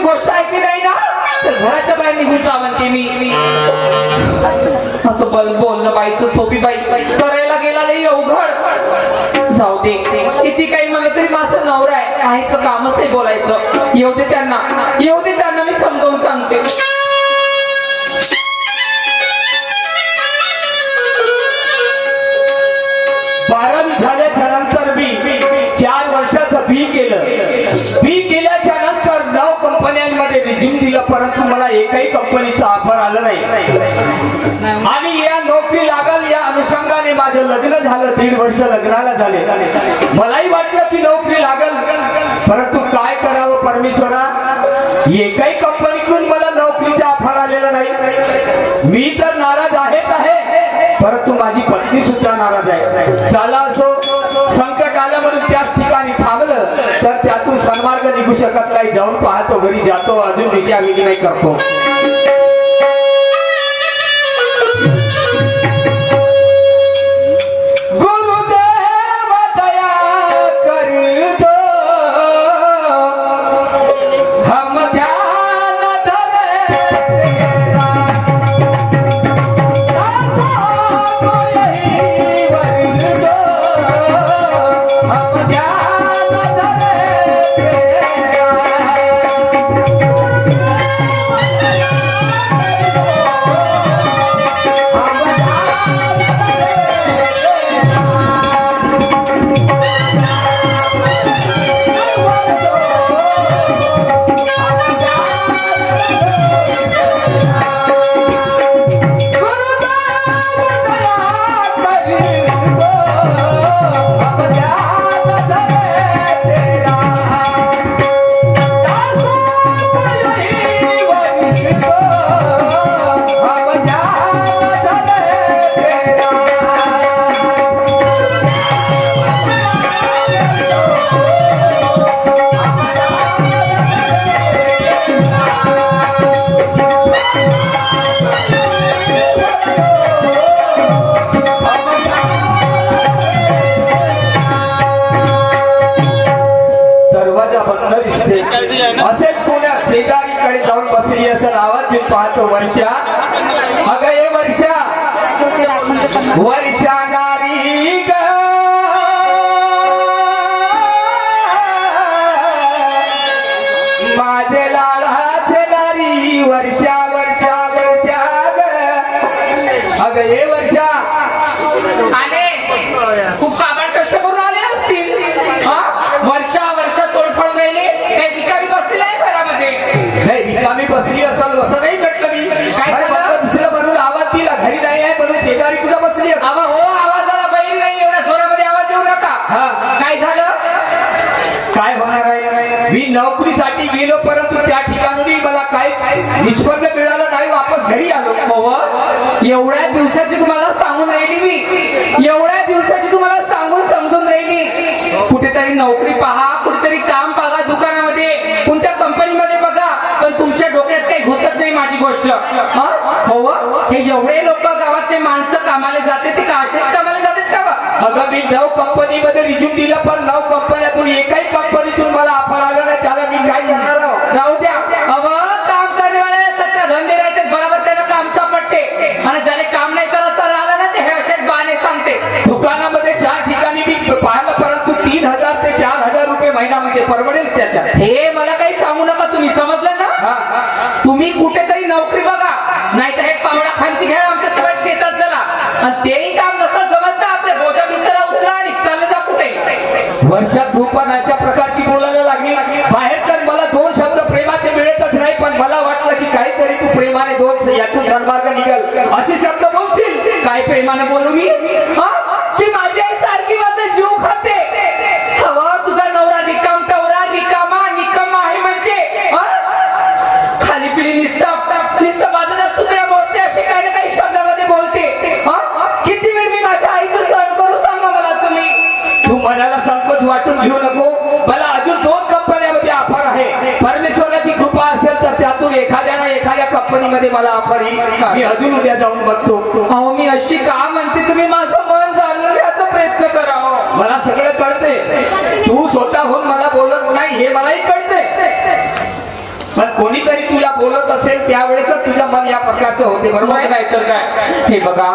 गोष्ट ऐकली नाही ना तर घराच्या बाहेर निघून जा म्हणते मी. असं बोलणं बाईचं सोपी बाई करायला गेला लई अवघड. जाऊ दे किती काही म्हणलं तरी माझा नवरा आहे, आईचं कामच आहे बोलायचं. येऊ दे त्यांना मी समजावून सांगते. 12वी झाल्याच्या नंतर मी 4 वर्षाचं बी केल्याच्या नंतर 9 कंपन्यांमध्ये रिझ्यूम दिलं, परंतु मला एकही कंपनीचा ऑफर आलं नाही. आणि या नोकरी लागल या अनुषंगाने माझं लग्न झालं. 1.5 वर्ष लग्नाला झाले. मलाही वाटलं की नोकरी लागल, परंतु काय करावं परमेश्वरा, एकही कंपनीकडून मला नोकरीचा ऑफर आलेला नाही. मी तर नाराज आहेच आहे, परंतु माझी पत्नी सुद्धा नाराज आहे. चला असो, संकट आलं म्हणून त्याच ठिकाणी थांबलं तर त्यातून सन्मार्ग निघू शकत नाही. जाऊन पाहतो, घरी जातो, अजून विचार विनिमय करतो. असे पुण्या शेजारीकडे जाऊन बसली असं आवाज मी पाहतो. वर्षा, अगं ये वर्षा, वर्षा नारी ग, माझे लाडाचे नारी. वर्षा वर्षा वर्षा ग, अगं ये वर्षा. आले खूप काबाड कष्ट करून आले असतील. वर्षा तोडफोड राहिले काही रिकामी बसली आहे घरामध्ये. नाही, रिकामी बसली असेल असं नाही म्हटलं मी. काय दिसलं म्हणून आवाज दिला. घरी नाही आहे म्हणून शेजारी कुठं बसली. हो, आवाजाला बैल नाही, एवढ्या जोरामध्ये आवाज देऊ नका. काय झालं? काय होणार आहे, मी नोकरीसाठी गेलो परंतु त्या ठिकाणी मला काहीच निष्पन्न मिळालं नाही. वापस घरी आलो. एवढ्या दिवसाची तुम्हाला सांगून राहिली मी, एवढ्या दिवसाची तुम्हाला सांगून समजून राहिली. कुठेतरी नोकरी पहा, कुठेतरी काम बघा, दुकानामध्ये कोणत्या कंपनीमध्ये बघा, पण तुमच्या डोक्यात काही घुसत नाही माझी गोष्ट. हे जेवढे लोक गावातले माणसं कामाला जाते ते का असेच कामाला जातात का? अगं मी 9 कंपनीमध्ये रिझ्यूम दिलं, पण 9 कंपन्यातून एकही कंपनीतून मला ऑफर आलं नाही. त्याला मी काय करणार आहोत? राहू द्या. काम करण्यावाले सत्ता धंदे राहते, बरोबर त्याला काम सापडते. आणि ज्याला काम नाही करायचं राहिलं ना ते हे असेच बहाणे सांगते. दुकानामध्ये 4 ठिकाणी मी पाहिलं, परंतु 3000 ते 4000 रुपये महिना म्हणजे परवडेल त्याच्यात. हे मला काही सांगू नका, तुम्ही समजलं ना? तुम्ही कुठेतरी नोकरी बघा, नाहीतर हे पावडा खांती घ्या आमच्या सगळ्या शेतात चला. आणि तेही काम नसतं जमत ना, आपल्या बोजा बिस्तरा उचला आणि चालले जा कुठे. वर्षात तू पण अशा प्रकारची बोलायला लागली. बाहेर तर मला 2 शब्द प्रेमाचे मिळतच नाही, पण मला वाटलं की काहीतरी तू प्रेमाने 2 यातून सन्मार्ग निघल असे शब्द बोलशील. काय प्रेमाने बोलू मी? की माझी आई सारखी माझा जीव खाते. तुझा नवरा रिकामा आहे म्हणजे खाली पिली नुसतं बाजूला सुकड्या बोलते, असे काही ना काही शब्दामध्ये बोलते. किती वेळ मी माझ्या आईचं सहन करू सांगा मला तुम्ही. तू मनाला संकोच वाटून घेऊ नको. मला अजून 2 कंपन्यामध्ये ऑफर आहे. परमेश्वराची कृपा असेल तर त्यातून एखाद्या कंपनीमध्ये मला ऑफर येईल. मी अजून उद्या जाऊन बघतो. मी अशी का म्हणते, तुम्ही माझं मन जाणून घ्यायचा प्रयत्न करा. मला सगळं कळते. तू स्वतःहून मला बोलत नाही हे मलाही कळते. पण कोणीतरी तुला बोलत असेल त्यावेळेसच तुझं मन या प्रकारचं होते, बरोबर बरोबर आहे? नाही तर काय. हे बघा,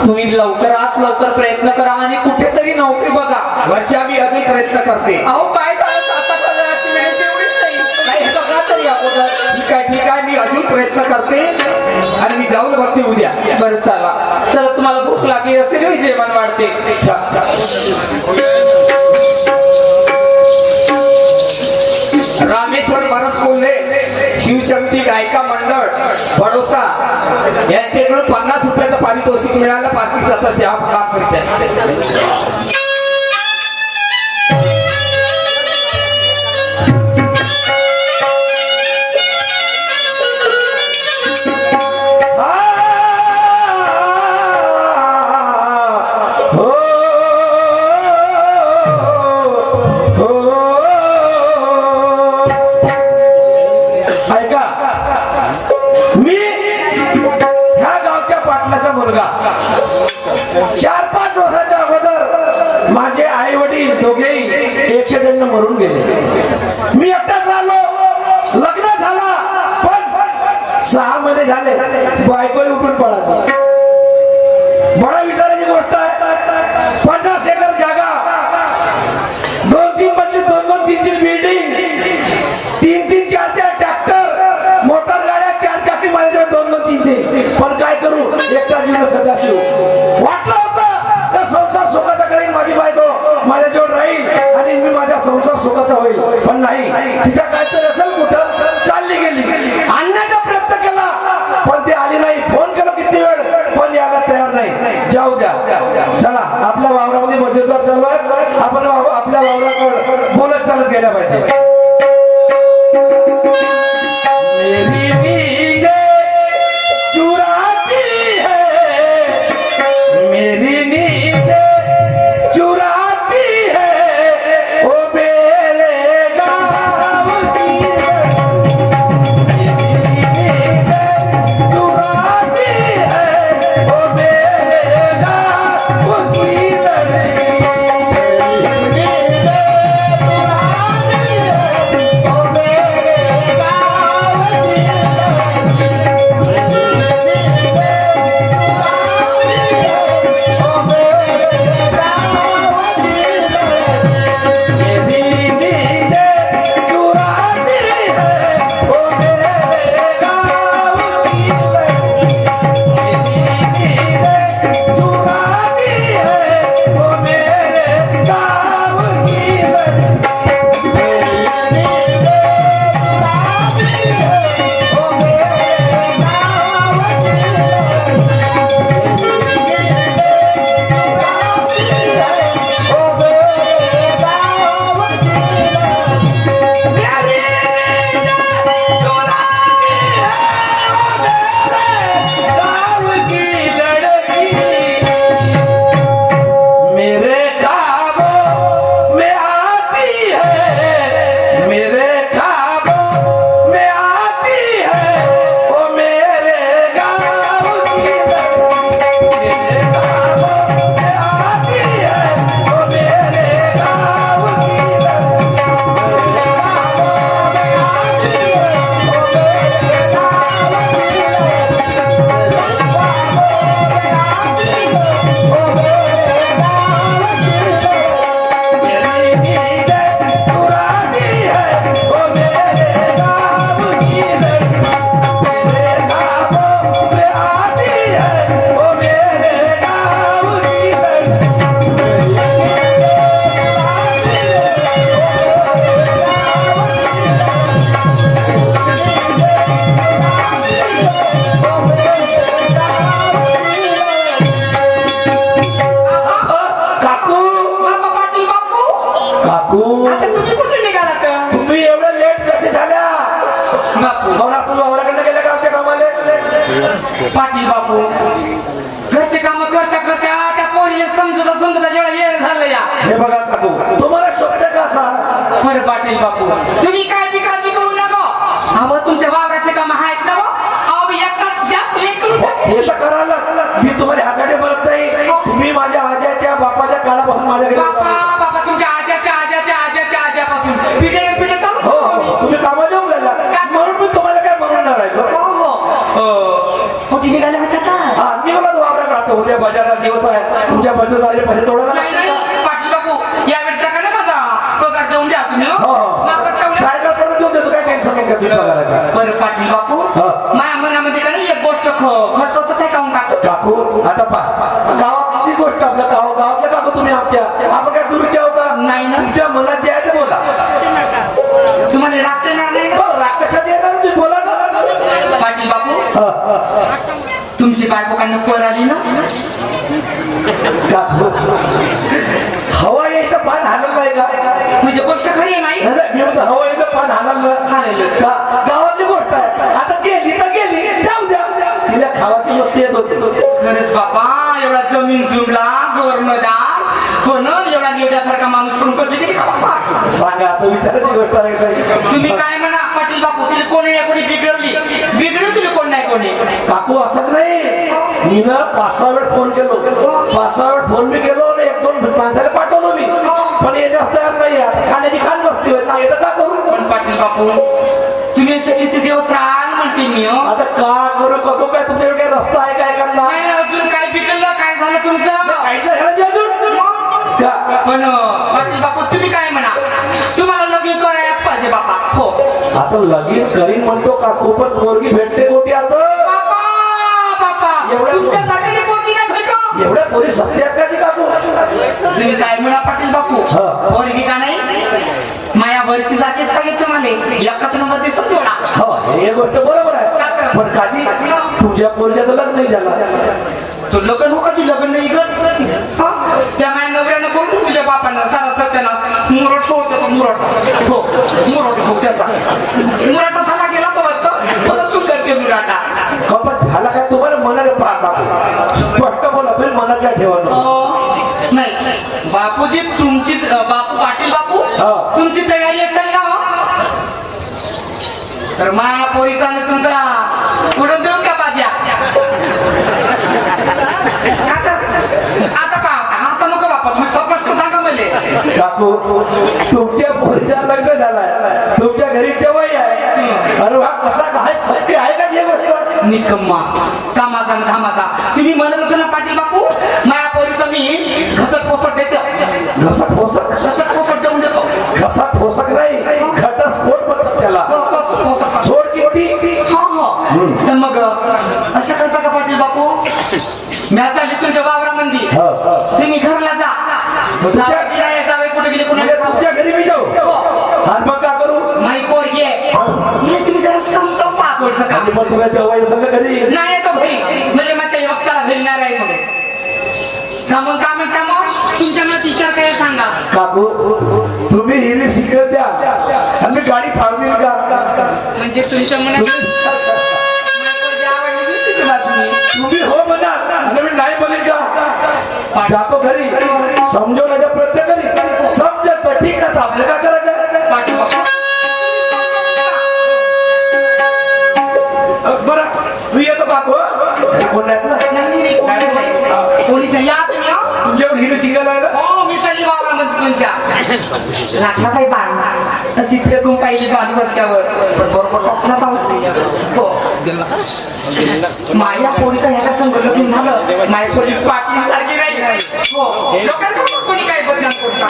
तुम्ही लवकरात लवकर प्रयत्न करा आणि कुठेतरी नोकरी बघा. वर्षा मी अजून प्रयत्न करते. अहो काय झालं, 7,000 मिळेल तेवढीच नाही. नाही, हे बघा तरी अगोदर. ठीक आहे, मी अजून प्रयत्न करते आणि मी जाऊन बघते उद्या. बरं चला चला, तुम्हाला भूक लागली असेल मी जेवण वाढते. रामेश्वर परस बोलले, शिवशक्ती गायिका मंडळ बडोसा यांच्याकडून 50 रुपयाचं पारितोषिक मिळालं. पार्टी सदस्य हा काम करीत आहे. ऐका, मी ह्या गावच्या पाटलाचा मुलगा. 4-5 वर्षाच्या अगोदर माझे आई वडील दोघेही ऍक्सिडेंटने मरून गेले. मी एकटाच आलो, लग्न झाला, पण 6 महिने झाले बायकोही उठून पळाली. बडा विचारायची गोष्ट आहे. 50 एकर जागा, 2-3 मजली, 2-2, 3-3 बिल्डिंग, 3-3, 4-4 ट्रॅक्टर, मोटर गाड्या, 4 चाकी माझ्याजवळ 2-2, 3-3. पण काय करू, एकटा जीवन सदाशिव. वाटलं होतं तर संसार सुखाचा करेन माझी बायको, माझ्याजवळ राहील आणि मी माझा संसार सुखाचा होईल. पण नाही, तिच्या काहीतरी असेल, कुठं चालली गेली. आणण्याचा प्रयत्न केला पण ती आली नाही. फोन केला किती वेळ, पण यायला तयार नाही. जाऊ द्या, चला आपल्या वावरामध्ये मजुरदार चालू आहे, आपण आपल्या वावराकडे बोलत चालत गेल्या पाहिजे. मेरी नींद चुराती है, मेरी नींद चुराती है, ओ मेरे गाँव की मेरी नींद चुराती है, ओ मेरे गाँव की लड़की. मेरी नींद चुराती है, ओ मेरे गाँव की पाटील बापू घरचे काम करता करता त्या पोरीला समजता समजता जेवढा येळ झालं या. हे बघा काकू, तुम्हाला शोभते का सांग? बरं पाटील बापू, तुम्ही काय बी काळजी करू नका. अहो तुमच्या वावराचे काम आहेत ना? अहो एकाच जास्त लेट करू नका. हे तर करायलाच. मी तुम्हाला ह्यासाठी बोलत नाही, तुम्ही माझ्या आज्याच्या बापाच्या काळापासून माझ्या घरी बापा बापा तुमच्या आज्याच्या आज्याच्या आज्याच्या आज्यापासून पिढे पिढे चालू. हो, तुम्ही कामाला येऊन जायला म्हणून तुझा अरे पैसे तोडायला नाही लागतील का? नाही पाटील बापू या वेळचा का नाही माझा पगार देऊन द्या तुम्ही हो? हो. मागं ठेवलं. सायकल देऊन देतो काय टेन्शन नाही तुझ्या पगाराचा. बरं पाटील बापू हा. माझ्या मनामध्ये का नाही एक गोष्ट खडकवतच आहे काहून काकू काकू आता पहा गावात किती गोष्ट आपल्या गावातल्या काकू तुम्ही आमच्या आपण काय दूरच्या होता नाही ना. तुमच्या मनात जे आहे ते बोला. तुम्हाला राग येणार नाही ना? हो, राग कशात येणार तुम्ही बोला ना. पाटील बापू हा. तुमची बायको का नको आली ना काकू हवा यायचं पान हालत नाही का? म्हणजे गोष्ट खरी आहे नाही नाही, नाही, मी म्हणतो हवा यायचं पान हालत का? गावातली गोष्ट आहे आता गेली तर गेली जाऊ द्या तिला खावाची मस्ती येत होती. खरंच बापा एवढा जमीन जुमला गव्हर्नरदार पण एवढा नेड्यासारखा माणूस पण कशी गेली का बापा? सांगा आता विचारायची गोष्ट आहे का? तुम्ही काय म्हणा पाटील बापू तिला कोणी ना कोणी बिघडवली तुला कोण नाही कोणी काकू असंच नाही मी ना 5-6 वेळ फोन केलो 5-6 वेळ फोन मी केलो आणि 1-2 माणसाला पाठवलो मी पण येण्यास तयार नाही आता खाण्याची खाण बसती होत नाही तर का करू पण पाटील बापू तुम्ही असे किती दिवस राहाल म्हणते मी हो? आता का करू काकू काय तुमच्याकडे काय रस्ता आहे काय करणार नाही अजून काय बिघडलं काय झालं तुमचं काहीच नाही झालं अजून का? पण पाटील बापू तुम्ही काय म्हणा तुम्हाला लगीन करायलाच पाहिजे बापा हो आता लगीन करीन म्हणतो काकू पण पोरगी भेटते कोटी आता बापा बापा एवढं- तुमच्यासाठी ते पोरगी नाही भेटो एवढ्या पोरी सत्यात का ती काकू तुम्ही काय म्हणा पाटील बापू हा. पोरगी का नाही माया वर्षी जातेच पाहिजे तुम्हाला एकच नंबर दिसत जोडा हो हे गोष्ट बरोबर आहे पण काजी तुझ्या पोरीच्या तर लग्न नाही झाला तो लग्न हो कधी लग्न नाही करत त्या माझ्या नवऱ्यानं कोण तुझ्या बापानं सारा सत्यानाश मुरट होत मुरट हो मुरट हो त्याचा मुराटा झाला गेला तो वाटतं परत तू करते मुराटा कपत झाला काय तुम्हाला मनाला काकू स्पष्ट बोला तुम्ही मनात काय ठेवा नको. नाही बापूजी तुमची बापू पाटील बापू हा. तुमची तयारी असेल ना हो? तर माया पोरीचा ना तुमचा पुढून देऊ का भाज्या आता का हसा नको बापा तुम्ही स्पष्ट सांगा मले काकू तुमच्या पोरीचा लग्न झालाय तुमच्या घरी जेवाई आहे अरे हा कसा काय सत्य आहे का जे गोष्ट निकम्मा कामाचा न धामाचा तुम्ही म्हणत असेल ना पाटील बापू माया पोरीचं मी घसट पोसट देतो घसा ठोसक घसट पोसट देऊन देतो घसा ठोसक नाही घटस्फोट म्हणतात त्याला पोसट सोड चिमटी हा हा तर मग असं करता का पाटील बापू मी आता आली तुमच्या वावरामध्ये हा. तुम्ही घरला जा जावे कुठे गेले म्हणजे कुठे तुमच्या घरी मी जाऊ आणि मग का करू माई पोरगी आहे हे तुम्ही जरा समजावून पाहतोडचं का आणि मग तुला जेवाई सगळं घरी नाही येतो घरी म्हणजे मग त्या वक्ताला घरी नाही राहील म्हणून का मग का म्हणता मग तुमच्या मनात विचार काय सांगा काकू तुम्ही हिरी शिकत द्या आणि मी गाडी थांबवील का म्हणजे तुमच्या मनात माई पोरगी आवडली दिसते तुला तुम्ही तुम्ही हो म्हणा आणि मी नाही बोलेल का जातो घरी समजवण्याचा प्रयत्न करी समजत तर ठीक आहे आपलं काय करायचं पाटील बापू बरं मी येतो काकू कोण नाही ना? नाही पोलीस या तुम्ही हो? तुमच्याकडे हिरो शिकायला आहे ना? हो मी चालली वावरामध्ये तुमच्या लागला काही बाण अशी फेकून पाहिली बाण वरच्यावर पण बरोबर टचला जाऊ हो माया पोरीचा ह्याला संघटन की झालं माया पोरी पाटली सारखी नाही हो लोकांना कोणी काय बदनाम करता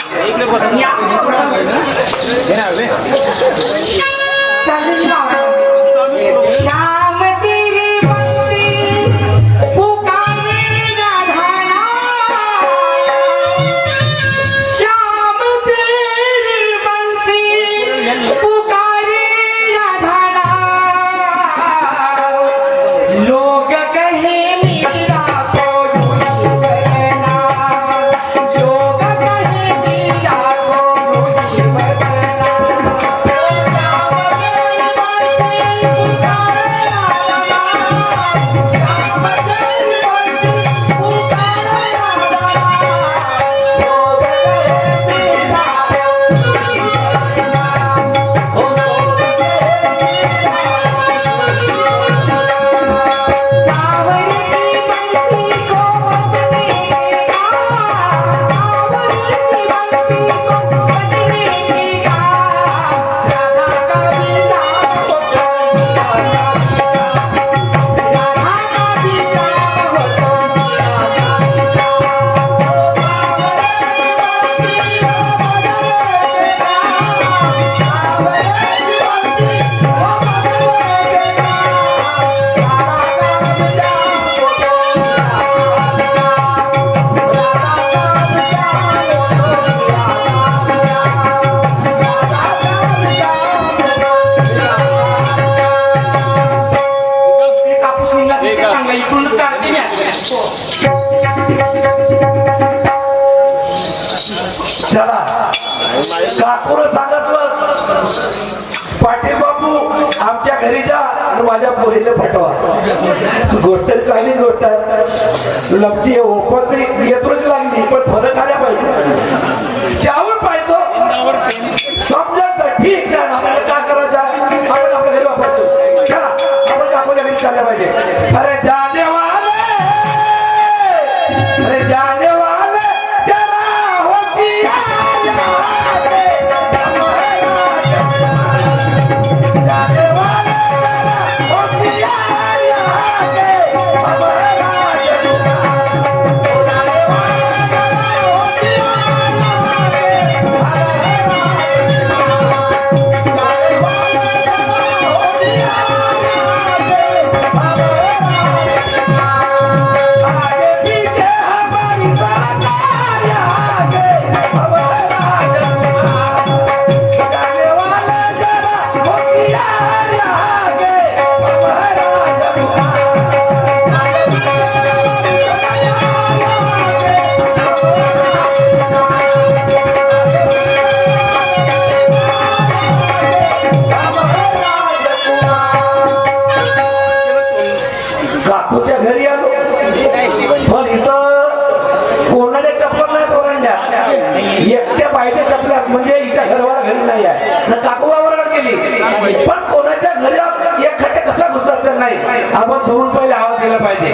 चालली वावरामध्ये श्याम तेरी बंसी पुकारे राधाना श्याम तेरी बंसी पुकारे राधाना लोग कहे मीरा को ढूंढी करना लोग कहे मीरा को ढूंढी करना का इकडूनच काढते मी. चला काकूर सांगितलं पाटील बापू आमच्या घरी जा आणि माझ्या पोरीला फटवा. गोष्ट चांगली गोष्ट आहे. लपची ओपन तरी येतोच लागली पण फरक आल्या पाहिजे. ज्यावर पाहिजे समजत तर ठीक नाही. आपल्याला काय करायचं आपण आपल्या घरी वापरतो. चला आपण काकूच्या घरी चालल्या पाहिजे. अरे जाने वाले अरे जाने वाले जरा होशियार जाने वाले जरा होशियार हमारा राज जाने वाले जरा काकूच्या घरी आलो पण इथं कोणाच्या चप्पल नाही तोरण्या. एकट्या बाईच्या चपल्या म्हणजे हिच्या घरवाला घरी नाही आहे ना. काकू वावरात गेली पण कोणाच्या घरी एक खट्टे कसा घुसायचं नाही. आपण धरून पहिले आवाज दिला पाहिजे.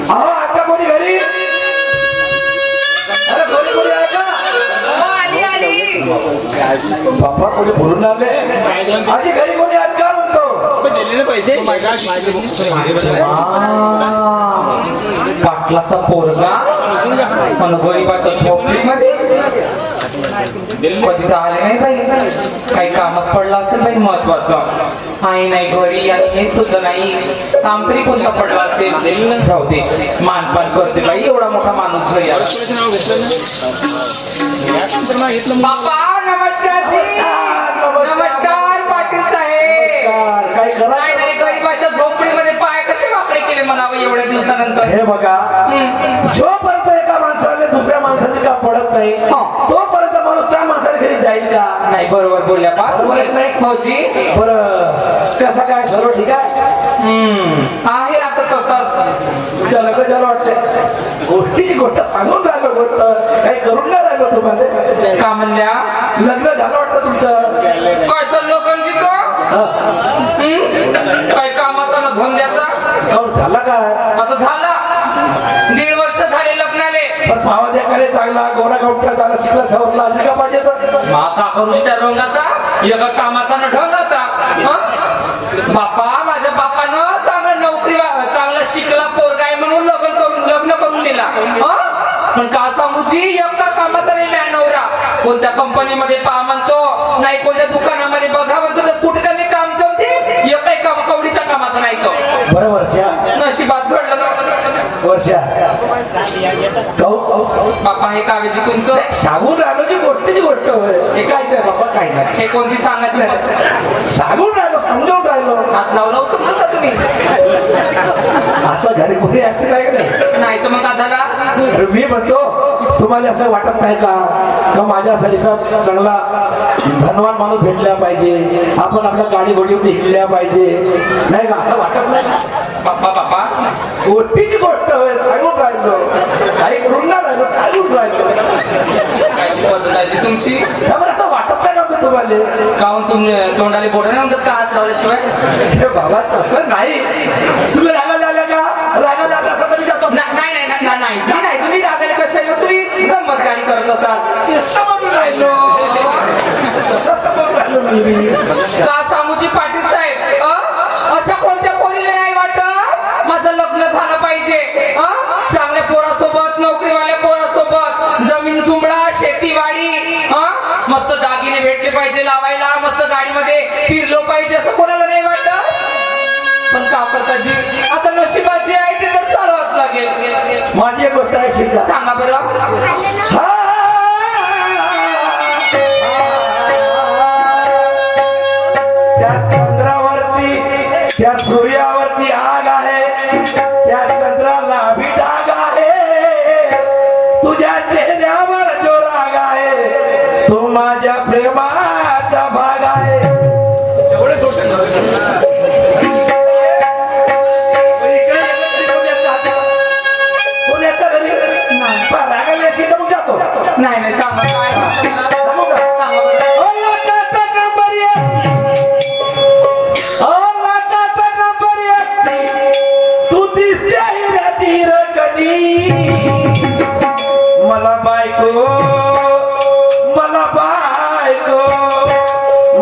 अहो आता कोणी घरी अरे कोणी कोणी आहे का बाप्पा कोणी बोलून आले आधी घरी कोणी आहेत का म्हणतो. पाटलाचा पोरगा पण गरीबाच्या झोपडीमध्ये कधी झाले नाही बाई. काही कामच पडलं असेल बाई महत्वाचं. आई नाही घरी आणि हे सुद्धा नाही. काम तरी कोणता पडला असेल. जाऊ दे मानपान करते बाई. एवढा मोठा माणूस घरी आला. बाप्पा नमस्कार जी. नमस्कार पाटील साहेब. काय करा नाही नाही गरीबाच्या झोपडीमध्ये पाय कसे वाकडे केले म्हणावं एवढ्या दिवसानंतर. हे बघा जोपर्यंत एका माणसाने दुसऱ्या माणसाची का पडत नाही तोपर्यंत माणूस त्या माणसाच्या घरी जाईल का नाही. बरोबर बोलल्या बरोबर आहे नाही भाऊजी. बरं कसं काय सर्व ठीक आहे. आहे आता तसंच. तुमच्या लग्न झालं वाटतंय. गोष्टीची गोष्ट सांगून राहिलो गोष्ट काही करून नाही राहिलो तुम्हाला. का म्हणल्या लग्न झालं वाटतं तुमचं. काय तर लोकांची तो काय कामाचा ना धंद्याचा काहून झाला काय आता झाला. 1.5 वर्ष झाले लग्नाले. पण भावा देखाले चांगला गोरा गवटा झाला शिकला सवरला आणि का पाहिजे तर माता करून त्या रंगाचा एका कामाचा न ढंगाचा. बापा माझ्या बापानं चांगला नोकरी चांगला शिकला पोरगा आहे म्हणून लग्न करून दिला. पण का सांगूची एका कामाचा नाही म्या नवरा. कोणत्या कंपनीमध्ये पहा म्हणतो नाही कोणत्या दुकानामध्ये बघा म्हणतो. तर कुठे त्यांनी काम जमते एकही काम कवडीच्या कामाचा नाही तो. बरं वर्षा नशिबात घडलं वर्षा बापा. हे कावेजी तुमचं सांगून राहिलो की गोष्टीची गोष्ट होय. हे काय ते बाबा काय नाही हे कोणती सांगायची. सांगून राहिलो समजावून राहिलो. हात लावला समजता तुम्ही. आता घरी कुठे असते नाही का नाही. नाही तर मग का झाला. अरे मी म्हणतो तुम्हाला असं वाटत नाही का माझ्यासाठी चांगला धनवान माणूस भेटला पाहिजे. आपण आपल्या गाडी घोडीवर हिंडल्या पाहिजे नाही का असं वाटत नाही. बाप्पा बाप्पा गोष्टीची गोष्ट होय सांगून राहिलो. काही करून नाही राहिलो सांगून राहिलो. काय बदलायची तुमची. त्यामुळे असं वाटत नाही का तुम्हाला काहून तुम्ही तोंडाले बोट नाही म्हणतात का हात लावल्याशिवाय. हे बाबा तसं नाही. तुम्ही रागायला आल्या का रागायला आला असं तरी जातो नाही नाही नाही नाही जी नाही तुम्ही रागायला कशा येऊ तुम्ही गंमत गाडी करत असाल. तसं म्हणून राहिलो. तसं तर म्हणून राहिलो मी. का सांगूची पाटील साहेब अशा कोणत्या पोरीला नाही वाटत माझं लग्न झालं पाहिजे. चांगल्या पोरासोबत नोकरीवाल्या पोरासोबत जमीन जुमडा शेतीवाडी मस्त दागिने भेटले पाहिजे लावायला. मस्त गाडीमध्ये फिरलो पाहिजे असं कोणाला नाही वाटत. पण का करता जी आता नशिबात जे आहे ते तर चालवाच लागेल. माझी एक गोष्ट आहे शिकला सांगा बरं. त्या चंद्रावरती त्या सूर्यावरती आग आहे त्या चंद्राला भी डाग आहे, तुझ्या चेहऱ्यावर जो राग आहे तो माझ्या प्रेमाचा भाग आहे. एवढे छोटे कोण्याच्या घरी रागायला असेल तर मग जातो. नाही नाही सांगा काय सांगू का? सांगा बरं. ओ लाटाचा नंबर एकची, ओ लाटाचा नंबर एकची, तू दिसते हिऱ्याची रंगणी. मला बायको, मला बायको,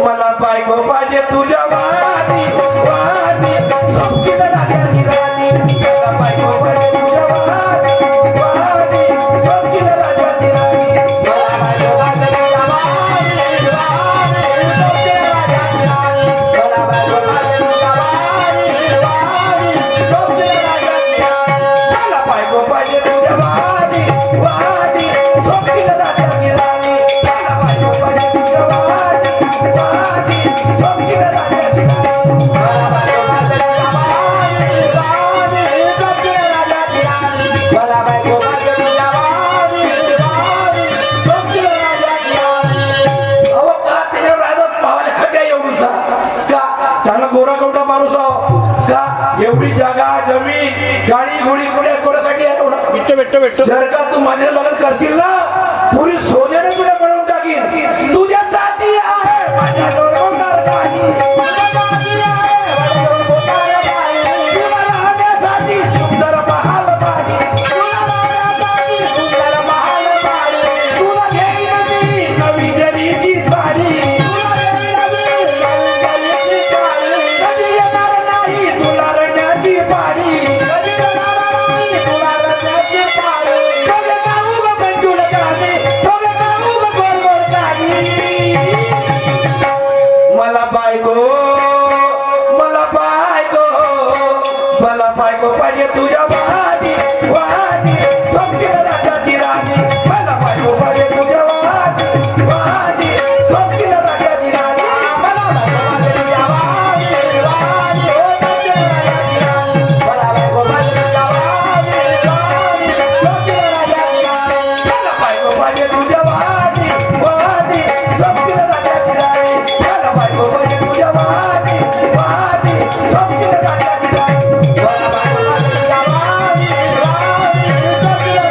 मला बायको पाहिजे तुझ्या वाणी, वाणी सोपशील राजाची राणी. मला बायको पाहिजे तुझ्या वाणी, वाणी सोपशील राजाची राणी. मला बायको पाहिजे तुझ्या वाणी, वाणी सोपशील राजाची राणी. मला बायको पाहिजे तुझ्या वाणी, वाणी सोपशील राजाची राणी. मला बायको पाहिजे तुझ्या वाणी, वाणी सोपशील राजाची राणी. मला बायको पाहिजे तुझ्या वाणी, वाणी सोपशील राजाची राणी. मला बायको पाहिजे तुझ्या वाणी, वाणी सोपशील राजाची राणी. मला बायको पाहिजे तुझ्या वाणी, वाणी सोपशील राजाची राणी. अहो का त्याच्यावर राहतात पावाला खड्या एवढूसा का? चांगला गोरा गोरा माणूस आहो का? एवढी जागा जमीन गाडी घोडी कोणासाठी आहे एवढा? जर का तू माझ्या लग्न करशील ना, पुरी सोन्याने तुला बनवून टाकीन. तुझ्यासाठी आहे माझ्या डोळ्यावर गाडी. तुझ्यासाठी आहे माझ्या डोळ्यावर गाडी. तुला राहण्यासाठी सुंदर महाल बाडी. तुला राहण्यासाठी सुंदर महाल बाडी. तुला घेईन मी नवी जरीची साडी. तुला घेईन मी नवी जरीची साडी. कधी येणार नाही तुला रडण्याची पाडी. कधी येणार नाही तुला रडण्याची पाडी. दोघे गाऊ ग मंजूळ गाणी, दोघे गाऊ ग गोड गोड गाणी. मला बायको, मला बायको, मला बायको पाहिजे तुझ्या वाणी, वाणी सोपशील राजाची राणी. मला बायको पाहिजे तुझ्या वाणी, वाणी सोपशील राजाची राणी. मला बायको पाहिजे तुझ्या वाणी, वाणी सोपशील राजाची राणी. मला बायको पाहिजे तुझ्या वाणी, वाणी सोपशील राजाची राणी. मला बायको पाहिजे तुझ्या वाणी, वाणी सोपशील राजाची राणी. मला बायको पाहिजे तुझ्या वाणी, वाणी सोपशील राजाची राणी. मला बायको पाहिजे तुझ्या वाणी, वाणी सोपशील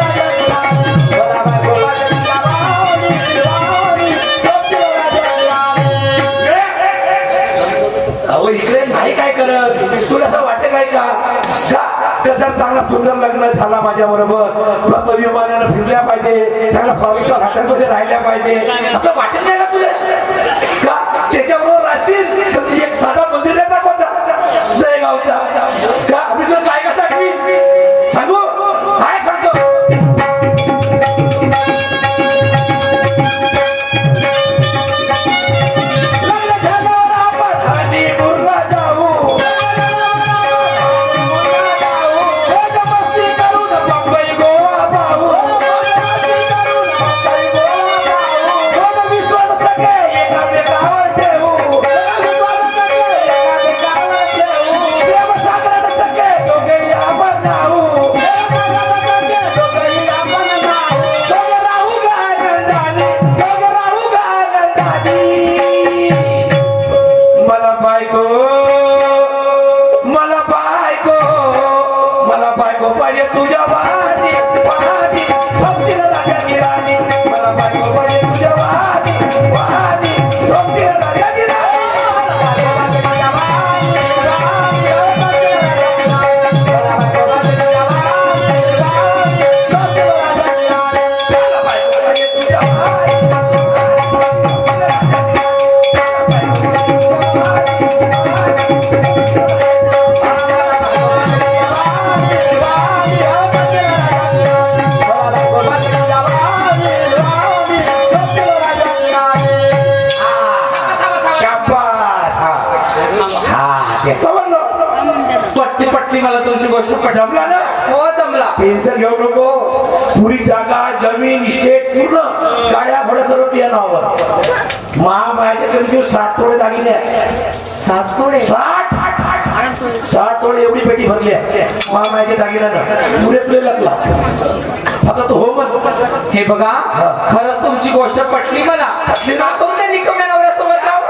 राजाची राणी. मला बायको पाहिजे तुझ्या वाणी, वाणी सोपशील राजाची राणी. अहो इकडे नाही काय करत, तुला असं वाटत नाही का कसं चांगला सुंदर लग्न झाला माझ्या बरोबर, तो विमानानं फिरल्या पाहिजे, चांगला फाविस्टर हॉटेलमध्ये राहिल्या पाहिजे, असं वाटत नाही का तुला? का त्याच्याबरोबर असतील तर तुझी एक साधा मंदिर आहे दाखवायचा जयगावचा का? मी तुला काय का दाखवी सांगू? काय सांगतो? लग्न झाल्यावर आपण हनीमूनला जाऊ. मस्ती करून मुंबई गोवा पाहू. दोन विश्वास सगळे एकामेकावर ठेवू. प्रेम सागरात सगळे दोघेही आपण नाहू. दोघे राहू ग आनंदाने, दोघे राहू ग आनंदाने. मला बायको, मला बायको, मला बायको पाहिजे तुझ्या वाणी, वाणी सोपशील राजाची राणी. मला बायको पाहिजे तुझ्या वाणी, वाणी सोपशील राजाची राणी. मला बायको पाहिजे तुझ्या वाणी, वाणी सोपशील राजाची राणी. मला बायको पाहिजे तुझ्या वाणी, वाणी सोपशील राजाची राणी. मला बायको पाहिजे तुझ्या वाणी, पटली पटली मला तुमची गोष्ट जमला ना? हो जमला. टेन्शन घेऊ नको. पुरी जागा जमीन इस्टेट पूर्ण गाड्या घोड्या सर्व तुझ्या नावावर. महामायाच्या कमी 60 तोडे दागिने आहेत. 7 तोडे 60 तोडे माझ्याकडे एवढी पेटी भरली आहे मामाच्या दागिन्यानं पुढे तुला लागला आता तो हो म्हण हे बघा खरंच तुमची गोष्ट पटली मला का तुमच्या निकम्या नवऱ्यासोबत राहू?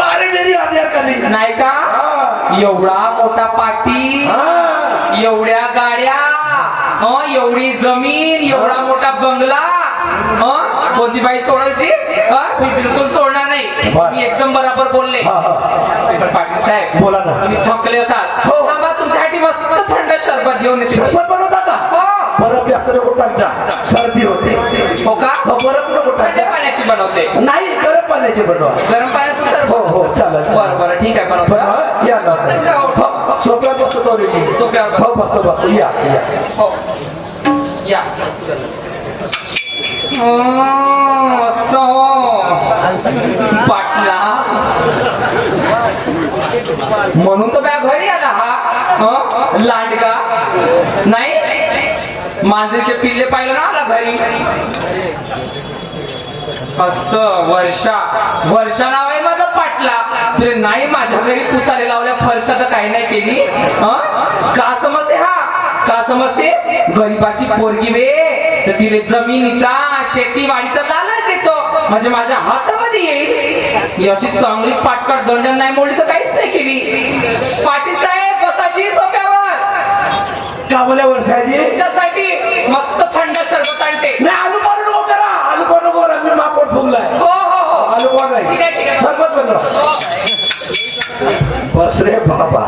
अरे मेरी आज्ञा खाली नाही का एवढा मोठा पाटी एवढ्या गाड्या एवढी जमीन एवढा मोठा बंगला कोणती बाई सोडायची मी बिलकुल सोडणार नाही मी एकदम बरोबर बोलले पण पाटील साहेब बोला ना तुम्ही थकले असाल हो. थांबा तुमच्यासाठी मस्त थंड शरबत घेऊन येते शरबत बनवता का हो. बरफ जास्त नको टाकचा सर्दी होते हो का बरफ नको थंड टाकता पाण्याची बनवते नाही गरम पाण्याचे बनवा गरम पाण्याचं हो सरबत हो चालेल बरं बरं ठीक आहे बनवतो बनवा या ना हो, सोप्यावर बसतो रे सोप्यावर बसतो. हो बसतो बसतो या या हो या असं पाटला म्हणून तर माझ्या घरी आला हा लांडगा नाही मांजरीचे पिल्ले पाहिलं ना आला घरी मस्त वर्षा नाव आहे माझं पाटला तुझे नाही माझ्या घरी पुसाले लावल्या फरशा तर काही नाही केली का समजते का समजते गरीबाची पोरगी वे तर तिने जमिनीचा शेतीवाडीचा लालच देतो म्हणजे माझ्या हातामध्ये येईल याची चांगली पाटकाट दंडन नाही मोडली तर काहीच नाही केली पाटील साहेब बसाची सोप्यावर का बोल्या वर्षाची तुमच्यासाठी मस्त थंड शरबत आणते नाही आलू पाडू नको करा आलू पाडू नको करा मी मापोट फुगलाय हो हो हो आलू पाड ठीक आहे, ठीक नाही आहे. सरबत बनव बस रे बाबा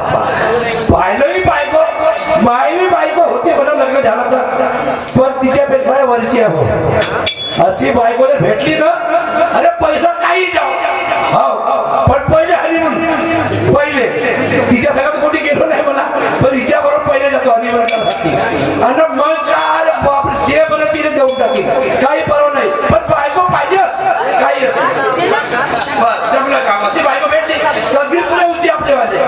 पाहिलं बायको मायवी बायको होते म्हणून लग्न झालं तर पण तिच्यापेक्षा वरची आहे भाऊ. अशी बायकोला भेटली ना अरे पैसा काही जाऊ हो पण पहिले हनीमून पहिले तिच्या सगळ्यात कोणी गेलो नाही मला पण हिच्या बरोबर पहिले जातो हनीमून करण्यासाठी आणि मग काय बाप जे बरं तिने देऊन टाकी काही परवा नाही पण बायको पाहिजेच काही असं बस जमलं काम अशी बायको भेटली सगळी पुढे उंची आपले वाले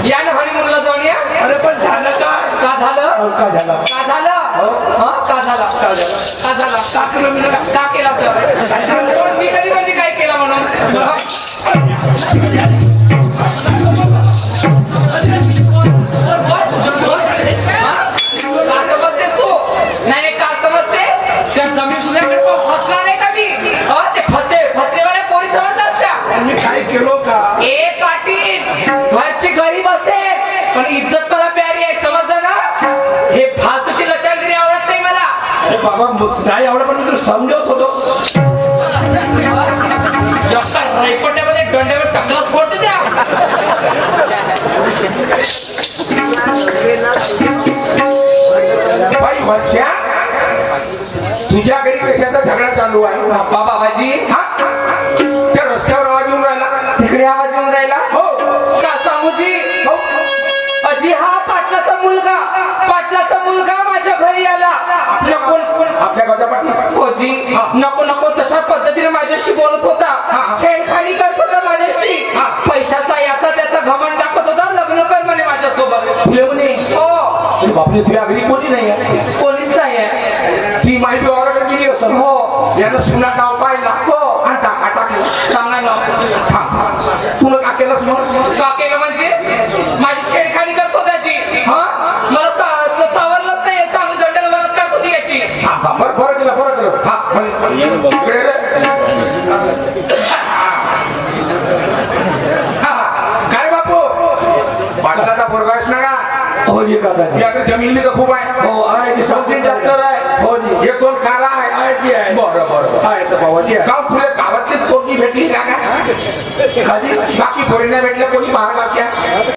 या ना हनीमूनला जाऊन या अरे पण झालं काय का झालं का झालं का झालं का झालं का झालं का केलं मी का केला तर मी कधी कधी काय केलं म्हणून का समजतेस तू नाही का समजते त्या जमीन तुझ्याकडे फसला नाही का मी ते फसलेवाल्या पोरी समजतात त्या मी काय केलो का ए पाटील घरची गरीब असेल पण इज्जत मला प्यारी आहे समजलं ना हे फालतूची लचारगिरी आवडत नाही मला अरे बाबा नाही आवडत पण मी तुला समजवत होतो रेकोट्यामध्ये दंड्यावर टकलाच फोडते त्या बाई वर्षा तुझ्या घरी कशाचा झगडा चालू आहे बाप्पा बाबाजी हा त्या रस्त्यावर आवाज येऊन राहिला तिकडे आवाज येऊन राहिला हो का सांगूजी हो अजी हा पाटलाचा मुलगा माझ्या घरी आला आपल्या कोण आपल्या गावचा पाटील होजी नको नको तशा पद्धतीने माझ्याशी बोलत होता छेडखानी करत होता माझ्याशी पैशाचा याचा त्याचा घमंड दाखवत होता लग्न कर म्हणे माझ्यासोबत फुले म्हणे हो अरे बापरे तुझ्या घरी कोणी नाही आहे कोणीच नाहीये ती माहिती वावराकडे गेली असं हो यानं सुना नाव पाहिला हो आणि टाकलं सांगा ना तुला का केलंस मग का केलं म्हणजे माझी छेडखानी करत होत्याची मला सावरलंच नाही चांगली दंडाला मदत करत होती याची बरं केलं इकडे रे. काय बापू पाटलाचा पोरगास ना का हो जी काका तुझ्याकडे जमीन तर खूप आहे हो आहे जी सबसिडी डॉक्टर आहे हो जी एक दोन कारा आहे आहे जी आहे बरं आहे तर बाबा जी आहे गाव तुला गावातलीच पोरगी भेटली का एखादी बाकी पोरींना भेटलं कोणी बाहेर गावच्या